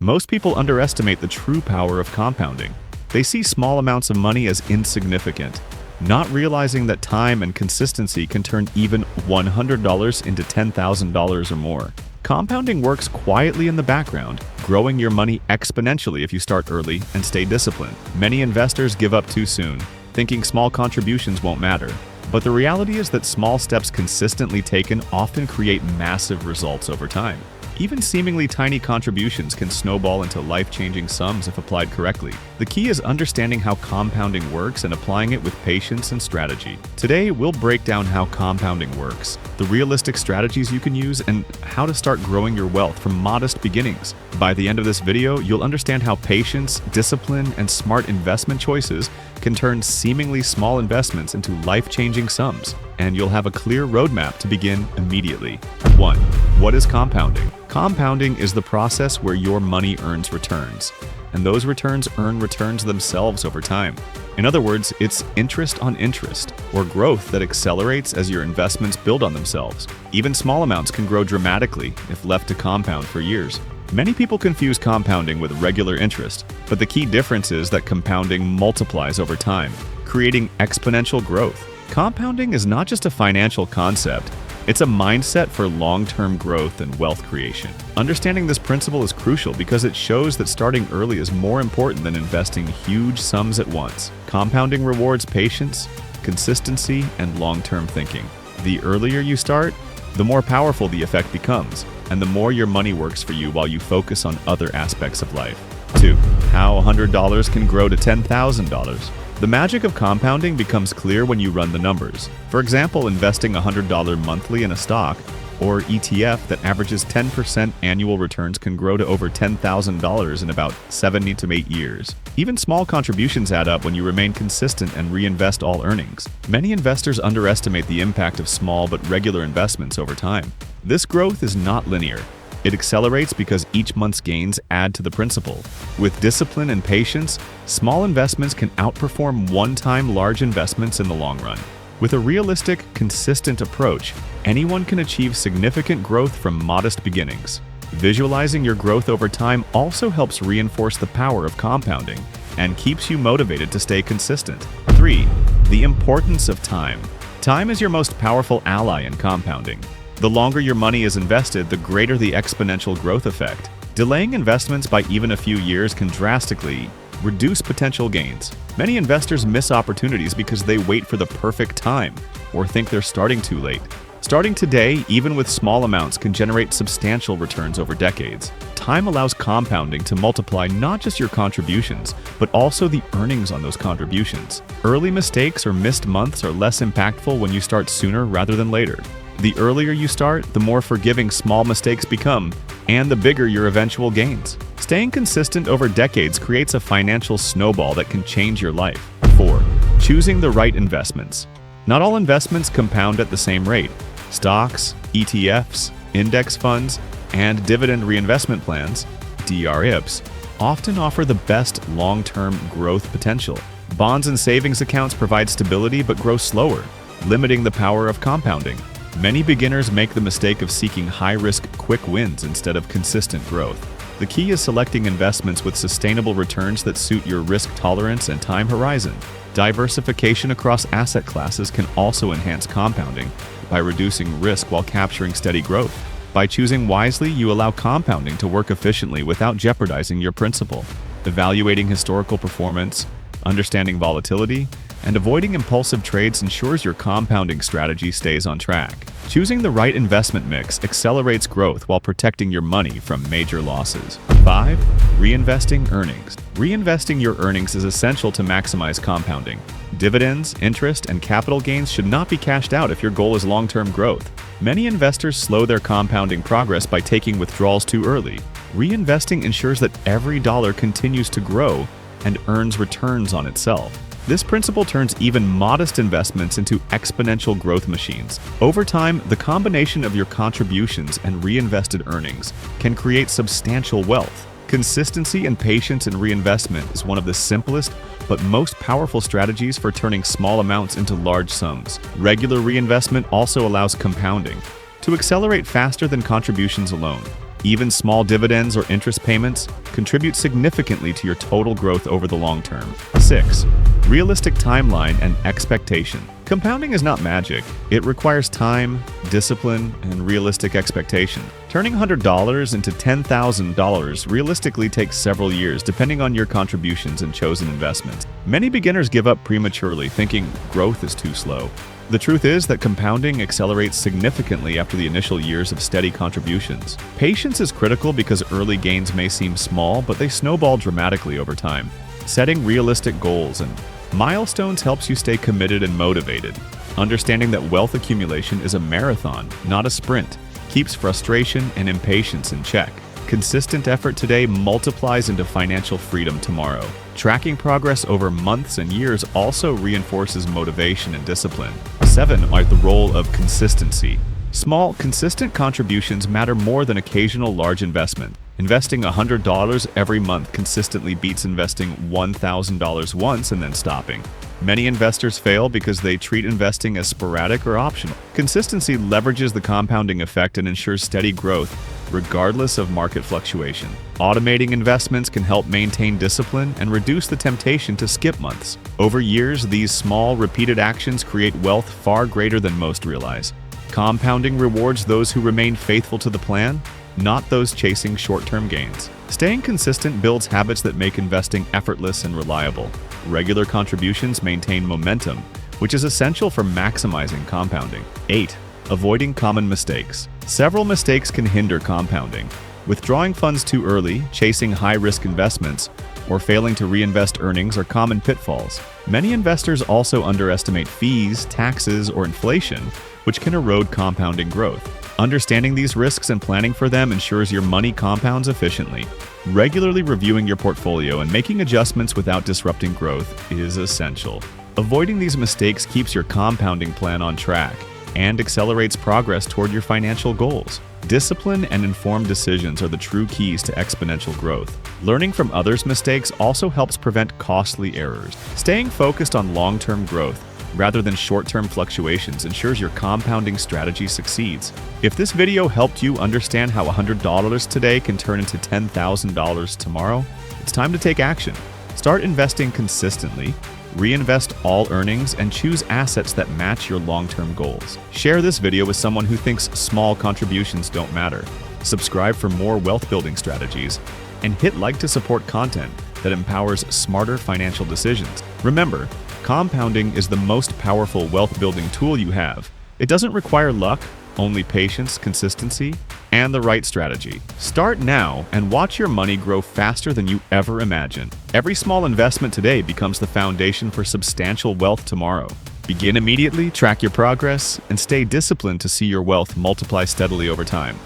Most people underestimate the true power of compounding. They see small amounts of money as insignificant, not realizing that time and consistency can turn even $100 into $10,000 or more. Compounding works quietly in the background, growing your money exponentially if you start early and stay disciplined. Many investors give up too soon, thinking small contributions won't matter. But the reality is that small steps consistently taken often create massive results over time. Even seemingly tiny contributions can snowball into life-changing sums if applied correctly. The key is understanding how compounding works and applying it with patience and strategy. Today, we'll break down how compounding works, the realistic strategies you can use, and how to start growing your wealth from modest beginnings. By the end of this video, you'll understand how patience, discipline, and smart investment choices can turn seemingly small investments into life-changing sums. And you'll have a clear roadmap to begin immediately. 1. What is compounding? Compounding is the process where your money earns returns, and those returns earn returns themselves over time. In other words, it's interest on interest, or growth that accelerates as your investments build on themselves. Even small amounts can grow dramatically if left to compound for years. Many people confuse compounding with regular interest, but the key difference is that compounding multiplies over time, creating exponential growth. Compounding is not just a financial concept, it's a mindset for long-term growth and wealth creation. Understanding this principle is crucial because it shows that starting early is more important than investing huge sums at once. Compounding rewards patience, consistency, and long-term thinking. The earlier you start, the more powerful the effect becomes, and the more your money works for you while you focus on other aspects of life. 2. How $100 can grow to $10,000. The magic of compounding becomes clear when you run the numbers. For example, investing $100 monthly in a stock or ETF that averages 10% annual returns can grow to over $10,000 in about 7 to 8 years. Even small contributions add up when you remain consistent and reinvest all earnings. Many investors underestimate the impact of small but regular investments over time. This growth is not linear. It accelerates because each month's gains add to the principal. With discipline and patience, small investments can outperform one-time large investments in the long run. With a realistic, consistent approach, anyone can achieve significant growth from modest beginnings. Visualizing your growth over time also helps reinforce the power of compounding and keeps you motivated to stay consistent. 3. The importance of time. Time is your most powerful ally in compounding. The longer your money is invested, the greater the exponential growth effect. Delaying investments by even a few years can drastically reduce potential gains. Many investors miss opportunities because they wait for the perfect time or think they're starting too late. Starting today, even with small amounts, can generate substantial returns over decades. Time allows compounding to multiply not just your contributions, but also the earnings on those contributions. Early mistakes or missed months are less impactful when you start sooner rather than later. The earlier you start, the more forgiving small mistakes become, and the bigger your eventual gains. Staying consistent over decades creates a financial snowball that can change your life. 4. Choosing the right investments. Not all investments compound at the same rate. Stocks, ETFs, index funds, and dividend reinvestment plans, DRIPs, often offer the best long-term growth potential. Bonds and savings accounts provide stability but grow slower, limiting the power of compounding. Many beginners make the mistake of seeking high-risk, quick wins instead of consistent growth. The key is selecting investments with sustainable returns that suit your risk tolerance and time horizon. Diversification across asset classes can also enhance compounding by reducing risk while capturing steady growth. By choosing wisely, you allow compounding to work efficiently without jeopardizing your principal. Evaluating historical performance, understanding volatility, and avoiding impulsive trades ensures your compounding strategy stays on track. Choosing the right investment mix accelerates growth while protecting your money from major losses. 5. Reinvesting earnings. Reinvesting your earnings is essential to maximize compounding. Dividends, interest, and capital gains should not be cashed out if your goal is long-term growth. Many investors slow their compounding progress by taking withdrawals too early. Reinvesting ensures that every dollar continues to grow and earns returns on itself. This principle turns even modest investments into exponential growth machines. Over time, the combination of your contributions and reinvested earnings can create substantial wealth. Consistency and patience in reinvestment is one of the simplest but most powerful strategies for turning small amounts into large sums. Regular reinvestment also allows compounding to accelerate faster than contributions alone. Even small dividends or interest payments contribute significantly to your total growth over the long term. 6. Realistic timeline and expectation. Compounding is not magic. It requires time, discipline, and realistic expectation. Turning $100 into $10,000 realistically takes several years depending on your contributions and chosen investments. Many beginners give up prematurely, thinking growth is too slow. The truth is that compounding accelerates significantly after the initial years of steady contributions. Patience is critical because early gains may seem small, but they snowball dramatically over time. Setting realistic goals and milestones helps you stay committed and motivated. Understanding that wealth accumulation is a marathon, not a sprint, keeps frustration and impatience in check. Consistent effort today multiplies into financial freedom tomorrow. Tracking progress over months and years also reinforces motivation and discipline. 7. The role of consistency. Small, consistent contributions matter more than occasional large investment. Investing $100 every month consistently beats investing $1,000 once and then stopping. Many investors fail because they treat investing as sporadic or optional. Consistency leverages the compounding effect and ensures steady growth, regardless of market fluctuation. Automating investments can help maintain discipline and reduce the temptation to skip months. Over years, these small, repeated actions create wealth far greater than most realize. Compounding rewards those who remain faithful to the plan, not those chasing short-term gains. Staying consistent builds habits that make investing effortless and reliable. Regular contributions maintain momentum, which is essential for maximizing compounding. 8. Avoiding common mistakes. Several mistakes can hinder compounding. Withdrawing funds too early, chasing high-risk investments, or failing to reinvest earnings are common pitfalls. Many investors also underestimate fees, taxes, or inflation, which can erode compounding growth. Understanding these risks and planning for them ensures your money compounds efficiently. Regularly reviewing your portfolio and making adjustments without disrupting growth is essential. Avoiding these mistakes keeps your compounding plan on track and accelerates progress toward your financial goals. Discipline and informed decisions are the true keys to exponential growth. Learning from others' mistakes also helps prevent costly errors. Staying focused on long-term growth rather than short-term fluctuations ensures your compounding strategy succeeds. If this video helped you understand how $100 today can turn into $10,000 tomorrow, it's time to take action. Start investing consistently, reinvest all earnings, and choose assets that match your long-term goals. Share this video with someone who thinks small contributions don't matter. Subscribe for more wealth-building strategies, and hit like to support content that empowers smarter financial decisions. Remember, compounding is the most powerful wealth-building tool you have. It doesn't require luck, only patience, consistency, and the right strategy. Start now and watch your money grow faster than you ever imagined. Every small investment today becomes the foundation for substantial wealth tomorrow. Begin immediately, track your progress, and stay disciplined to see your wealth multiply steadily over time.